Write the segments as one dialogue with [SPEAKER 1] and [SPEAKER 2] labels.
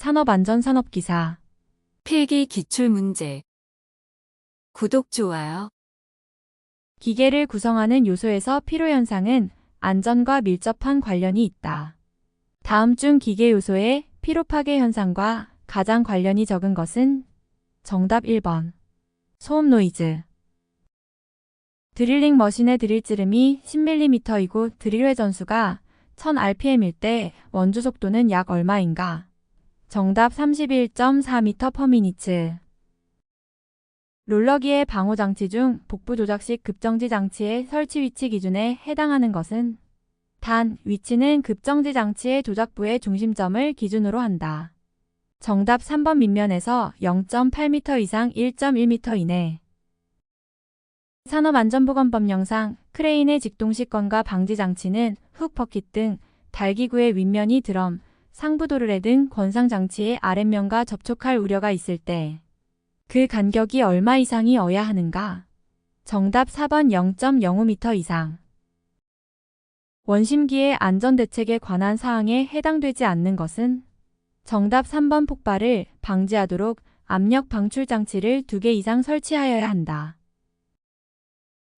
[SPEAKER 1] 산업안전산업기사
[SPEAKER 2] 필기 기출문제. 구독, 좋아요.
[SPEAKER 1] 기계를 구성하는 요소에서 필요현상은 안전과 밀접한 관련이 있다. 다음 중 기계 요소의 피로파괴 현상과 가장 관련이 적은 것은 정답 1번. 소음 노이즈. 드릴링 머신의 드릴지름이 10mm이고 드릴 회전수가 1000rpm일 때 원주 속도는 약 얼마인가? 정답 31.4m/min. 롤러기의 방호장치 중 복부 조작식 급정지 장치의 설치 위치 기준에 해당하는 것은 단, 위치는 급정지 장치의 조작부의 중심점을 기준으로 한다. 정답 3번. 밑면에서 0.8m 이상 1.1m 이내. 산업안전보건법령상 크레인의 직동식건과 방지장치는 훅 버킷 등 달기구의 윗면이 드럼, 상부 도르래 등 권상장치의 아랫면과 접촉할 우려가 있을 때 그 간격이 얼마 이상이어야 하는가? 정답 4번. 0.05m 이상. 원심기의 안전대책에 관한 사항에 해당되지 않는 것은 정답 3번. 폭발을 방지하도록 압력 방출 장치를 2개 이상 설치하여야 한다.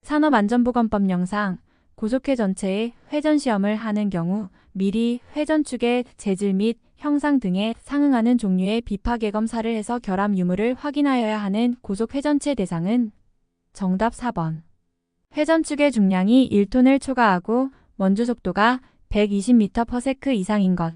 [SPEAKER 1] 산업안전보건법령상 고속회 전체의 회전 시험을 하는 경우 미리 회전축의 재질 및 형상 등에 상응하는 종류의 비파괴 검사를 해서 결함 유무를 확인하여야 하는 고속회전체 대상은 정답 4번. 회전축의 중량이 1톤을 초과하고 원주 속도가 120m/s 이상인 것.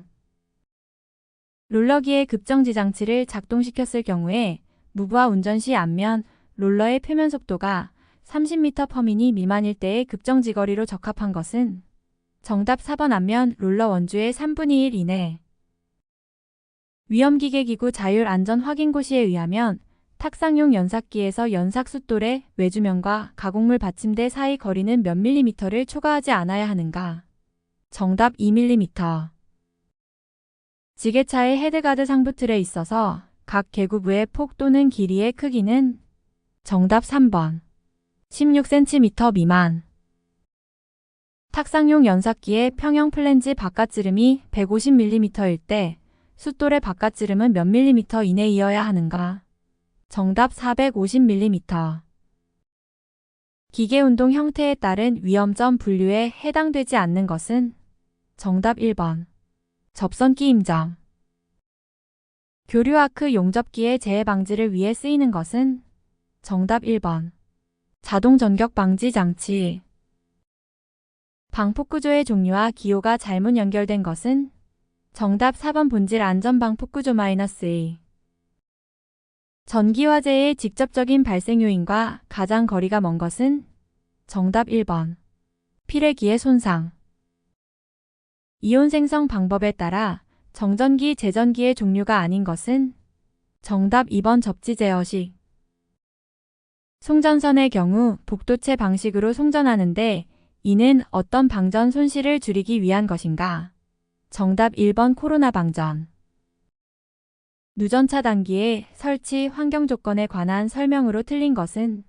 [SPEAKER 1] 롤러기의 급정지 장치를 작동시켰을 경우에 무브와 운전 시 앞면 롤러의 표면 속도가 30m/min 미만일 때의 급정지 거리로 적합한 것은 정답 4번. 앞면 롤러 원주의 3분의 1 이내. 위험기계기구 자율안전확인고시에 의하면 탁상용 연삭기에서 연삭 숫돌의 외주면과 가공물 받침대 사이 거리는 몇 mm를 초과하지 않아야 하는가? 정답 2mm. 지게차의 헤드가드 상부틀에 있어서 각 계구부의 폭 또는 길이의 크기는 정답 3번. 16cm 미만. 탁상용 연삭기의 평형 플랜지 바깥지름이 150mm일 때 숫돌의 바깥지름은 몇 mm 이내이어야 하는가? 정답 450mm. 기계운동 형태에 따른 위험점 분류에 해당되지 않는 것은 정답 1번. 접선 끼임점. 교류아크 용접기의 재해 방지를 위해 쓰이는 것은 정답 1번. 자동 전격 방지 장치. 방폭 구조의 종류와 기호가 잘못 연결된 것은 정답 4번. 본질 안전 방폭 구조 -A. 전기 화재의 직접적인 발생 요인과 가장 거리가 먼 것은 정답 1번. 필회기의 손상. 이온 생성 방법에 따라 정전기, 제전기의 종류가 아닌 것은 정답 2번. 접지 제어식. 송전선의 경우 복도체 방식으로 송전하는데 이는 어떤 방전 손실을 줄이기 위한 것인가? 정답 1번. 코로나 방전. 누전 차단기의 설치 환경 조건에 관한 설명으로 틀린 것은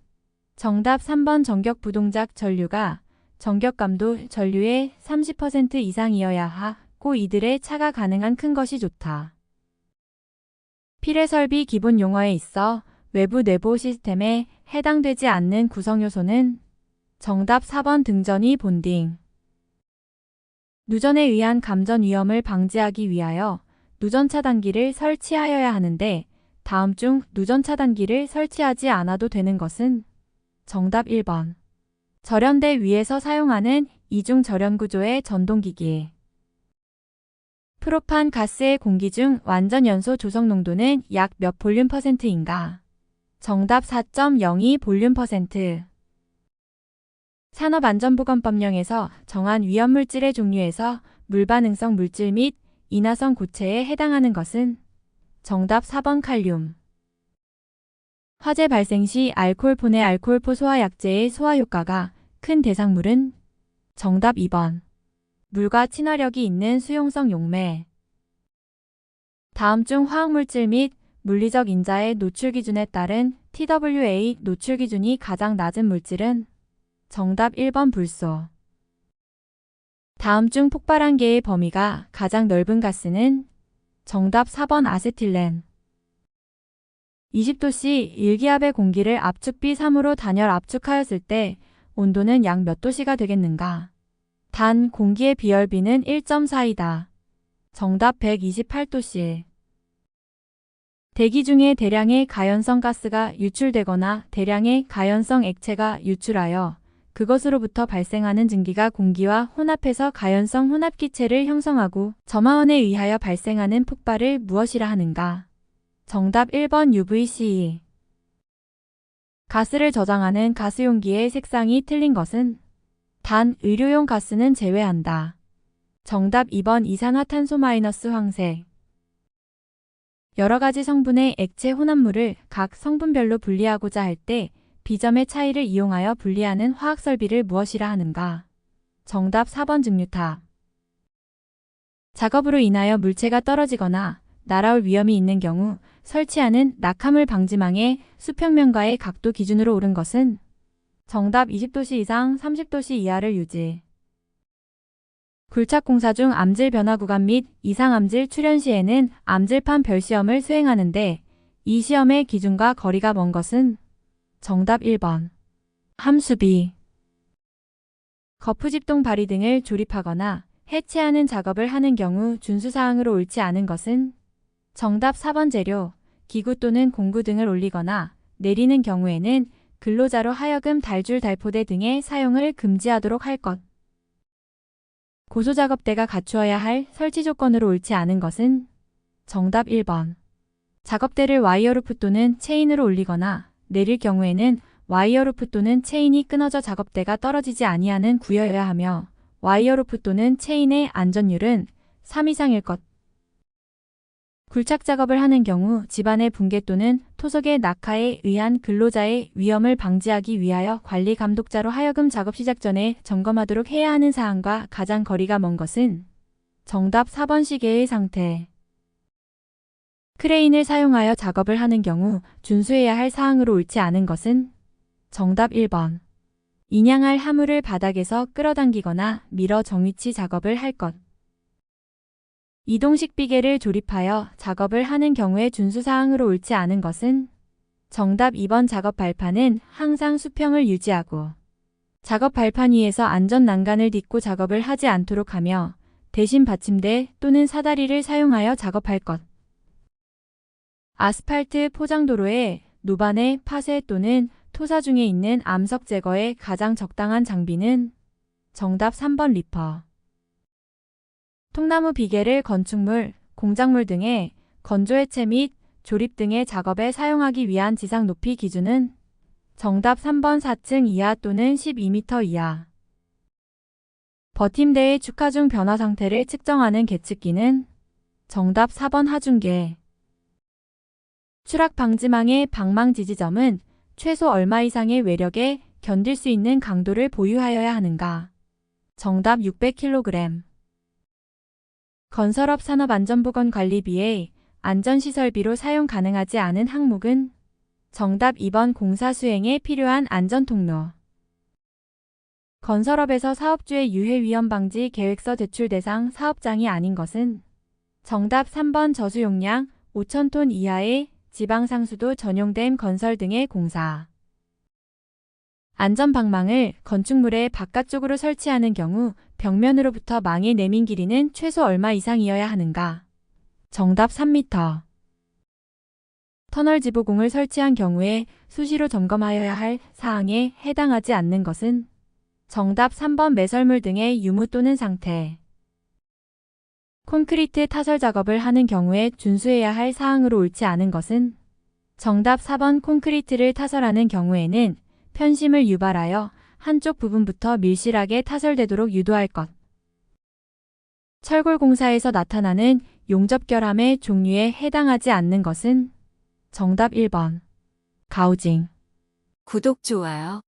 [SPEAKER 1] 정답 3번. 전격 부동작 전류가 전격감도 전류의 30% 이상이어야 하고 이들의 차가 가능한 큰 것이 좋다. 필해 설비 기본 용어에 있어 외부 내부 시스템에 해당되지 않는 구성 요소는 정답 4번. 등전위 본딩. 누전에 의한 감전 위험을 방지하기 위하여 누전 차단기를 설치하여야 하는데 다음 중 누전 차단기를 설치하지 않아도 되는 것은 정답 1번. 절연대 위에서 사용하는 이중 절연 구조의 전동기기. 프로판 가스의 공기 중 완전 연소 조성 농도는 약 몇 볼륨 %인가? 정답 4.02 볼륨 %. 산업안전보건법령에서 정한 위험물질의 종류에서 물반응성 물질 및 인화성 고체에 해당하는 것은 정답 4번. 칼륨. 화재 발생 시 알코올폰의 알코올포 소화약제의 소화 효과가 큰 대상물은 정답 2번. 물과 친화력이 있는 수용성 용매. 다음 중 화학물질 및 물리적 인자의 노출 기준에 따른 TWA 노출 기준이 가장 낮은 물질은 정답 1번. 불소. 다음 중 폭발한 개의 범위가 가장 넓은 가스는 정답 4번 아세틸렌. 20도씨 일기압의 공기를 압축비 3으로 단열 압축하였을 때 온도는 약 몇 도씨가 되겠는가? 단 공기의 비열비는 1.4이다. 정답 128도씨. 대기 중에 대량의 가연성 가스가 유출되거나 대량의 가연성 액체가 유출하여 그것으로부터 발생하는 증기가 공기와 혼합해서 가연성 혼합기체를 형성하고 점화원에 의하여 발생하는 폭발을 무엇이라 하는가? 정답 1번 UVC. 가스를 저장하는 가스용기의 색상이 틀린 것은 단 의료용 가스는 제외한다. 정답 2번 이산화탄소-황색. 여러 가지 성분의 액체 혼합물을 각 성분별로 분리하고자 할 때 비점의 차이를 이용하여 분리하는 화학 설비를 무엇이라 하는가? 정답 4번 증류탑. 작업으로 인하여 물체가 떨어지거나 날아올 위험이 있는 경우 설치하는 낙하물 방지망의 수평면과의 각도 기준으로 옳은 것은 정답 20도씨 이상 30도씨 이하를 유지. 굴착 공사 중 암질 변화 구간 및 이상 암질 출현 시에는 암질판 별 시험을 수행하는데 이 시험의 기준과 거리가 먼 것은 정답 1번 함수비. 거푸집동 바리 등을 조립하거나 해체하는 작업을 하는 경우 준수사항으로 옳지 않은 것은 정답 4번 재료, 기구 또는 공구 등을 올리거나 내리는 경우에는 근로자로 하여금 달줄 달포대 등의 사용을 금지하도록 할 것. 고소작업대가 갖추어야 할 설치 조건으로 옳지 않은 것은 정답 1번. 작업대를 와이어루프 또는 체인으로 올리거나 내릴 경우에는 와이어루프 또는 체인이 끊어져 작업대가 떨어지지 아니하는 구여여야 하며 와이어루프 또는 체인의 안전율은 3 이상일 것. 굴착 작업을 하는 경우 집안의 붕괴 또는 토속의 낙하에 의한 근로자의 위험을 방지하기 위하여 관리 감독자로 하여금 작업 시작 전에 점검하도록 해야 하는 사항과 가장 거리가 먼 것은 정답 4번 시계의 상태. 크레인을 사용하여 작업을 하는 경우 준수해야 할 사항으로 옳지 않은 것은 정답 1번. 인양할 화물을 바닥에서 끌어당기거나 밀어 정위치 작업을 할 것. 이동식 비계를 조립하여 작업을 하는 경우에 준수사항으로 옳지 않은 것은 정답 2번. 작업 발판은 항상 수평을 유지하고 작업 발판 위에서 안전 난간을 딛고 작업을 하지 않도록 하며 대신 받침대 또는 사다리를 사용하여 작업할 것. 아스팔트 포장도로의 노반의 파쇄 또는 토사 중에 있는 암석 제거에 가장 적당한 장비는 정답 3번 리퍼. 통나무 비계를 건축물, 공작물 등의 건조해체 및 조립 등의 작업에 사용하기 위한 지상 높이 기준은 정답 3번 4층 이하 또는 12m 이하. 버팀대의 축하중 변화 상태를 측정하는 계측기는 정답 4번 하중계. 추락 방지망의 방망 지지점은 최소 얼마 이상의 외력에 견딜 수 있는 강도를 보유하여야 하는가? 정답 600kg. 건설업 산업안전보건관리비의 안전시설비로 사용 가능하지 않은 항목은 정답 2번 공사 수행에 필요한 안전통로. 건설업에서 사업주의 유해위험 방지 계획서 제출 대상 사업장이 아닌 것은 정답 3번 저수용량 5,000톤 이하의 지방상수도 전용댐 건설 등의 공사. 안전방망을 건축물의 바깥쪽으로 설치하는 경우 벽면으로부터 망이 내민 길이는 최소 얼마 이상이어야 하는가? 정답 3m. 터널 지보공을 설치한 경우에 수시로 점검하여야 할 사항에 해당하지 않는 것은 정답 3번 매설물 등의 유무 또는 상태. 콘크리트 타설 작업을 하는 경우에 준수해야 할 사항으로 옳지 않은 것은 정답 4번 콘크리트를 타설하는 경우에는 편심을 유발하여 한쪽 부분부터 밀실하게 타설되도록 유도할 것. 철골 공사에서 나타나는 용접결함의 종류에 해당하지 않는 것은 정답 1번. 가우징.
[SPEAKER 2] 구독, 좋아요.